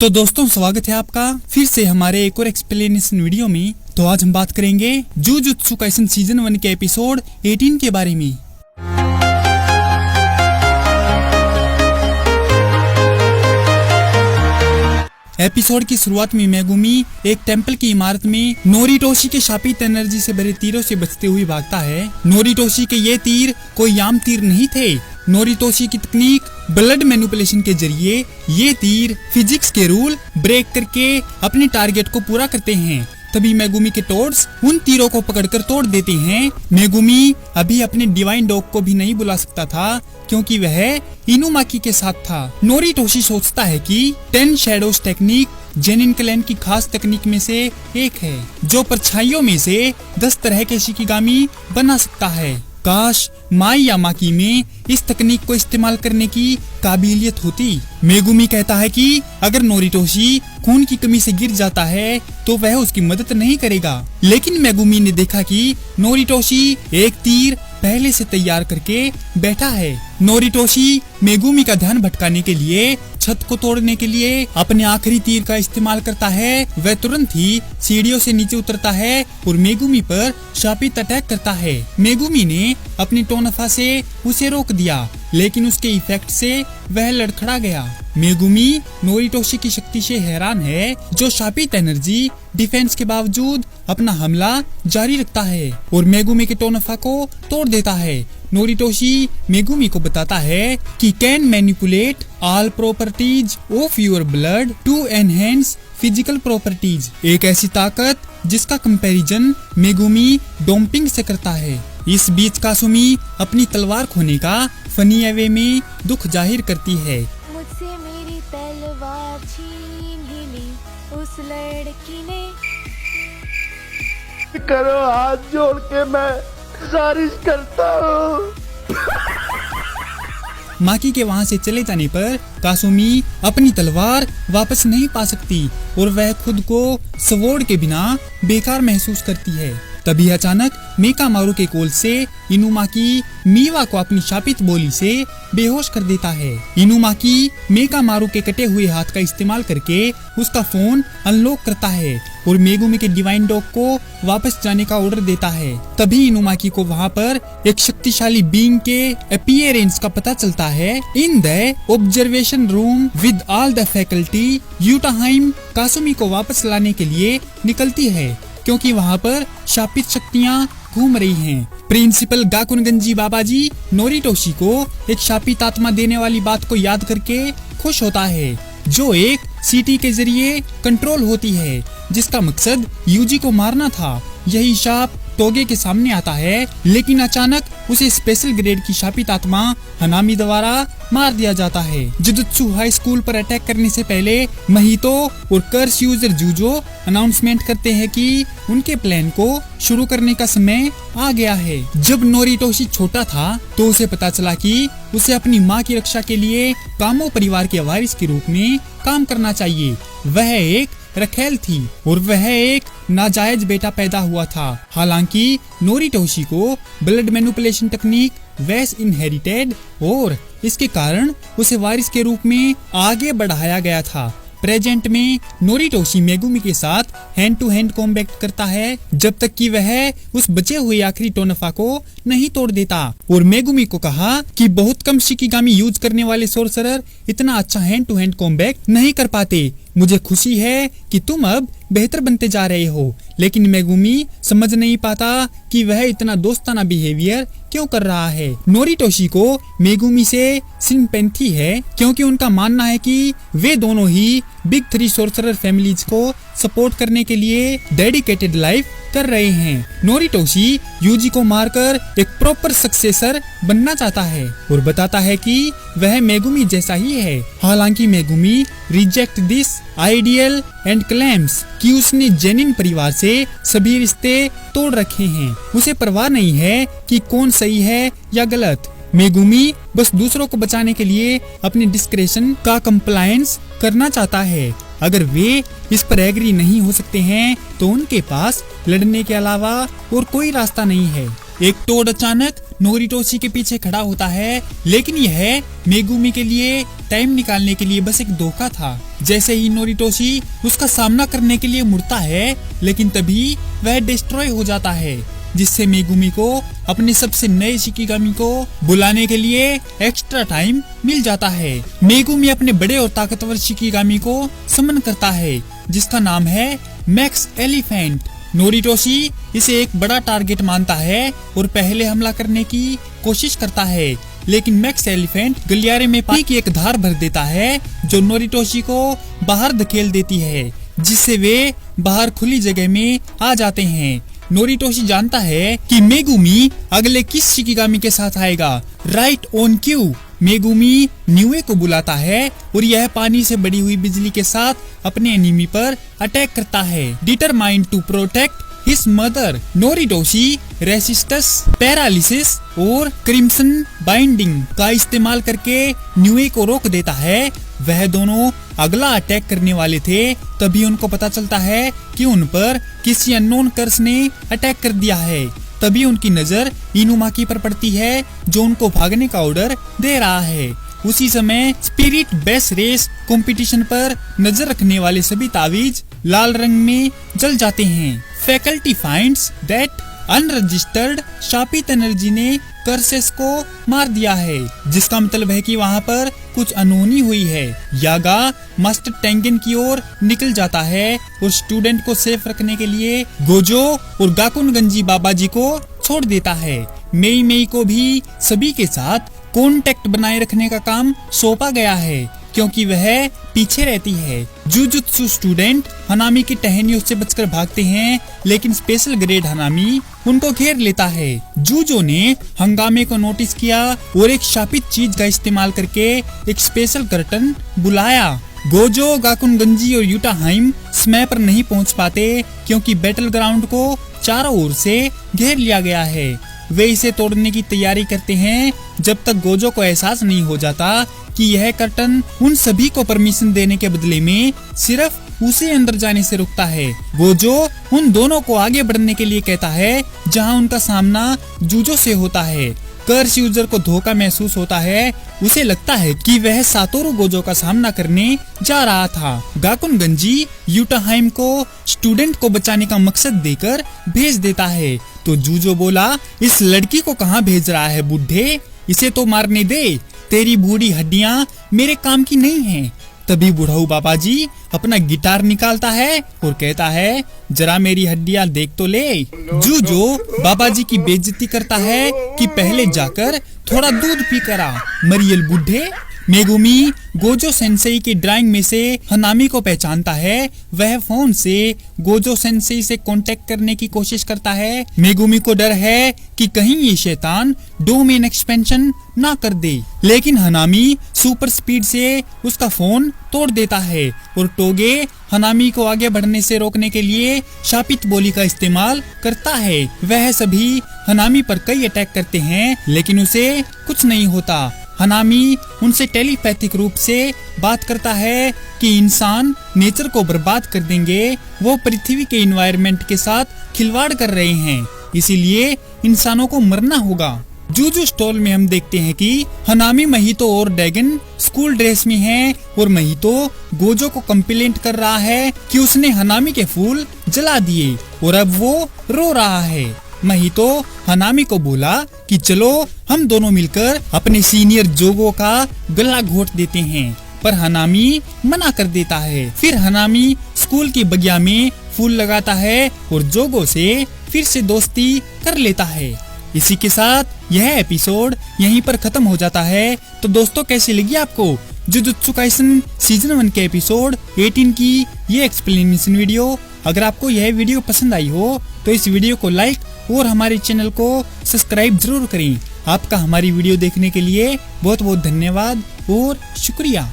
तो दोस्तों स्वागत है आपका फिर से हमारे एक और एक्सप्लेनेशन वीडियो में। तो आज हम बात करेंगे जुजुत्सु काइसन सीजन 1 के एपिसोड 18 के बारे में। एपिसोड की शुरुआत में मेगुमी एक टेंपल की इमारत में नोरिटोशी के शापित एनर्जी से भरे तीरों से बचते हुए भागता है। नोरिटोशी के ये तीर कोई आम तीर नहीं थे। नोरिटोशी की तकनीक ब्लड मैनिपुलेशन के जरिए ये तीर फिजिक्स के रूल ब्रेक करके अपने टारगेट को पूरा करते हैं। तभी मेगुमी के टोड्स उन तीरों को पकड़कर तोड़ देते हैं। मेगुमी अभी अपने डिवाइन डॉग को भी नहीं बुला सकता था क्योंकि वह इनुमाकी के साथ था। नोरिटोशी सोचता है कि 10 शैडोज टेक्निक जेनिन क्लैन की खास तकनीक में से एक है जो परछाइयों में से 10 तरह के शिकिगामी बना सकता है। काश माई या माकी में इस तकनीक को इस्तेमाल करने की काबिलियत होती। मेगुमी कहता है कि अगर नोरिटोशी खून की कमी से गिर जाता है तो वह उसकी मदद नहीं करेगा। लेकिन मेगुमी ने देखा कि नोरिटोशी एक तीर पहले से तैयार करके बैठा है। नोरिटोशी मेगुमी का ध्यान भटकाने के लिए छत को तोड़ने के लिए अपने आखिरी तीर का इस्तेमाल करता है। वह तुरंत ही सीढ़ियों से नीचे उतरता है और मेगुमी पर शापित अटैक करता है। मेगुमी ने अपनी टोनफा से उसे रोक दिया लेकिन उसके इफेक्ट से वह लड़खड़ा गया। मेगुमी नोरिटोशी की शक्ति से हैरान है जो शापित एनर्जी डिफेंस के बावजूद अपना हमला जारी रखता है और मेगुमी के टोनफा को तोड़ देता है। नोरिटोशी मेगुमी को बताता है कि can manipulate all properties of your blood to enhance physical properties, एक ऐसी ताकत जिसका कंपैरिजन मेगुमी डोपिंग से करता है। इस बीच कासुमी अपनी तलवार खोने का फनी वे में दुख जाहिर करती है। मुझसे मेरी तलवार छीन ही ली उस लड़की ने। करो हाथ जोड़ के मैं गुजारिश करता हूँ। माकी के वहाँ से चले जाने पर कासुमी अपनी तलवार वापस नहीं पा सकती और वह खुद को स्वॉर्ड के बिना बेकार महसूस करती है। तभी अचानक मेकामारू के कोल से इनुमाकी मीवा को अपनी शापित बोली से बेहोश कर देता है। इनुमाकी मेकामारू के कटे हुए हाथ का इस्तेमाल करके उसका फोन अनलॉक करता है और मेगुमी के डिवाइन डॉग को वापस जाने का ऑर्डर देता है। तभी इनुमाकी को वहाँ पर एक शक्तिशाली बीइंग के अपीयरेंस का पता चलता है। In the observation room with all the faculty, Utahime Kasumi को वापस लाने के लिए निकलती है क्योंकि वहाँ पर शापित शक्तियाँ घूम रही हैं। प्रिंसिपल गाकुनगंजी बाबाजी नोरिटोशी को एक शापित आत्मा देने वाली बात को याद करके खुश होता है जो एक सीटी के जरिए कंट्रोल होती है जिसका मकसद यूजी को मारना था। यही शाप टोगे के सामने आता है लेकिन अचानक उसे स्पेशल ग्रेड की शापित आत्मा हनामी द्वारा मार दिया जाता है। जुजुत्सु हाई स्कूल पर अटैक करने से पहले महितो और कर्स यूजर जूजो अनाउंसमेंट करते हैं कि उनके प्लान को शुरू करने का समय आ गया है। जब नोरिटोशी छोटा था तो उसे पता चला कि उसे अपनी माँ की रक्षा के लिए कामो परिवार के वारिस के रूप में काम करना चाहिए। वह एक रखेल थी और वह एक नाजायज बेटा पैदा हुआ था। हालांकि नोरिटोशी को ब्लड मैनिपुलेशन टेक्निक वैस इनहेरिटेड और इसके कारण उसे वारिस के रूप में आगे बढ़ाया गया था। प्रेजेंट में नोरिटोशी मेगुमी के साथ हैंड टू हैंड कॉम्बैट करता है जब तक कि वह उस बचे हुए आखिरी टोनफा को नहीं तोड़ देता और मेगुमी को कहा कि बहुत कम शिकिगामी यूज करने वाले सोर्सरर इतना अच्छा हैंड टू हैंड कॉम्बैट नहीं कर पाते। मुझे खुशी है कि तुम अब बेहतर बनते जा रहे हो। लेकिन मेगुमी समझ नहीं पाता कि वह इतना दोस्ताना बिहेवियर क्यों कर रहा है। नोरिटोशी को मेगुमी से सिंपैथी है क्योंकि उनका मानना है कि वे दोनों ही बिग 3 सोर्सरर फैमिलीज को सपोर्ट करने के लिए डेडिकेटेड लाइफ कर रहे हैं। नोरिटोशी यूजी को मारकर एक प्रॉपर सक्सेसर बनना चाहता है और बताता है कि वह मेगुमी जैसा ही है। हालांकि Megumi reject this ideal and claims कि उसने जेनिन परिवार से सभी रिश्ते तोड़ रखे हैं। उसे परवाह नहीं है कि कौन सही है या गलत। मेगुमी बस दूसरों को बचाने के लिए अपने डिस्क्रेशन का कंप्लायंस करना चाहता है। अगर वे इस पर एग्री नहीं हो सकते हैं तो उनके पास लड़ने के अलावा और कोई रास्ता नहीं है। एक टोड अचानक नोरिटोशी के पीछे खड़ा होता है लेकिन यह मेगुमी के लिए टाइम निकालने के लिए बस एक धोखा था। जैसे ही नोरिटोशी उसका सामना करने के लिए मुड़ता है, लेकिन तभी वह डिस्ट्रॉय हो जाता है, जिससे मेगुमी को अपने सबसे नए शिकिगामी को बुलाने के लिए एक्स्ट्रा टाइम मिल जाता है। मेगुमी अपने बड़े और ताकतवर शिकिगामी को समन करता है, जिसका नाम है मैक्स एलिफेंट। नोरिटोशी इसे एक बड़ा टारगेट मानता है और पहले हमला करने की कोशिश करता है, लेकिन मैक्स एलिफेंट गलियारे में पानी की एक धार भर देता है, जो नोरिटोशी को बाहर धकेल देती है, जिससे वे बाहर खुली जगह में आ जाते हैं। नोरिटोशी जानता है कि मेगुमी अगले किस शिकिगामी के साथ आएगा। राइट ऑन क्यू मेगुमी न्यूए को बुलाता है और यह पानी से बड़ी हुई बिजली के साथ अपने एनिमी पर अटैक करता है। Determined to protect his mother, Noritoshi resists, paralysis और क्रिम्सन बाइंडिंग का इस्तेमाल करके न्यूए को रोक देता है। वह दोनों अगला अटैक करने वाले थे, तभी उनको पता चलता है कि उन पर किसी अननोन कर्स ने अटैक कर दिया है। तभी उनकी नजर इनुमाकी पर पड़ती है, जो उनको भागने का ऑर्डर दे रहा है। उसी समय स्पिरिट बेस रेस कंपटीशन पर नजर रखने वाले सभी तावीज लाल रंग में जल जाते हैं। फैकल्टी फाइंड्स दैट अनरजिस्टर्ड शापित एनर्जी ने कर्सेस को मार दिया है, जिसका मतलब है कि वहाँ पर कुछ अनहोनी हुई है। यागा मास्टर टेंगेन की ओर निकल जाता है और स्टूडेंट को सेफ रखने के लिए गोजो और गाकुन गंजी बाबाजी को छोड़ देता है। मेई मेई को भी सभी के साथ कांटेक्ट बनाए रखने का काम सौंपा गया है, क्योंकि वह पीछे रहती है। जुजुत्सु स्टूडेंट हनामी की टहनियों से बचकर भागते हैं, लेकिन स्पेशल ग्रेड हनामी उनको घेर लेता है। जुजो ने हंगामे को नोटिस किया और एक शापित चीज का इस्तेमाल करके एक स्पेशल कर्टन बुलाया। गोजो, गाकुन गंजी और यूटाहाइम समय पर नहीं पहुंच पाते, क्योंकि बैटल ग्राउंड को चारों ओर से घेर लिया गया है। वे इसे तोड़ने की तैयारी करते हैं, जब तक गोजो को एहसास नहीं हो जाता कि यह कर्टन उन सभी को परमिशन देने के बदले में सिर्फ उसे अंदर जाने से रुकता है। गोजो उन दोनों को आगे बढ़ने के लिए कहता है, जहां उनका सामना जुजो से होता है। कर्स यूजर को धोखा महसूस होता है। उसे लगता है कि वह सातोरु गोजो का सामना करने जा रहा था। गाकुन गंजी यूटाहाइम को स्टूडेंट को बचाने का मकसद देकर भेज देता है, तो जुजो बोला, इस लड़की को कहाँ भेज रहा है बुड्ढे, इसे तो मारने दे, तेरी बूढ़ी हड्डियां मेरे काम की नहीं हैं। तभी बुढ़ाऊ बाबाजी अपना गिटार निकालता है और कहता है, जरा मेरी हड्डियां देख तो ले। जुजो बाबाजी की बेइज्जती करता है कि पहले जाकर थोड़ा दूध पी कर आ, मरियल बुढ़े। मेगुमी गोजो सेंसेई की ड्राइंग में से हनामी को पहचानता है। वह फोन से गोजो सेंसेई से कांटेक्ट करने की कोशिश करता है। मेगुमी को डर है कि कहीं ये शैतान डोमेन एक्सपेंशन ना कर दे, लेकिन हनामी सुपर स्पीड से उसका फोन तोड़ देता है और टोगे हनामी को आगे बढ़ने से रोकने के लिए शापित बोली का इस्तेमाल करता है। वह सभी हनामी पर कई अटैक करते हैं, लेकिन उसे कुछ नहीं होता। हनामी उनसे टेलीपैथिक रूप से बात करता है कि इंसान नेचर को बर्बाद कर देंगे, वो पृथ्वी के एनवायरनमेंट के साथ खिलवाड़ कर रहे हैं, इसीलिए इंसानों को मरना होगा। जूजू स्टॉल में हम देखते हैं कि हनामी, महितो और डैगन स्कूल ड्रेस में हैं और महितो गोजो को कंप्लेंट कर रहा है कि उसने हनामी के फूल जला दिए और अब वो रो रहा है। महितो हनामी को बोला कि चलो हम दोनों मिलकर अपने सीनियर जोगो का गला घोट देते हैं, पर हनामी मना कर देता है। फिर हनामी स्कूल की बगिया में फूल लगाता है और जोगो से फिर से दोस्ती कर लेता है। इसी के साथ यह एपिसोड यहीं पर खत्म हो जाता है। तो दोस्तों, कैसी लगी आपको जुजुत्सु काइसन सीजन 1 के एपिसोड 18 की ये एक्सप्लेनेशन वीडियो? अगर आपको यह वीडियो पसंद आई हो तो इस वीडियो को लाइक और हमारे चैनल को सब्सक्राइब जरूर करें। आपका हमारी वीडियो देखने के लिए बहुत बहुत धन्यवाद और शुक्रिया।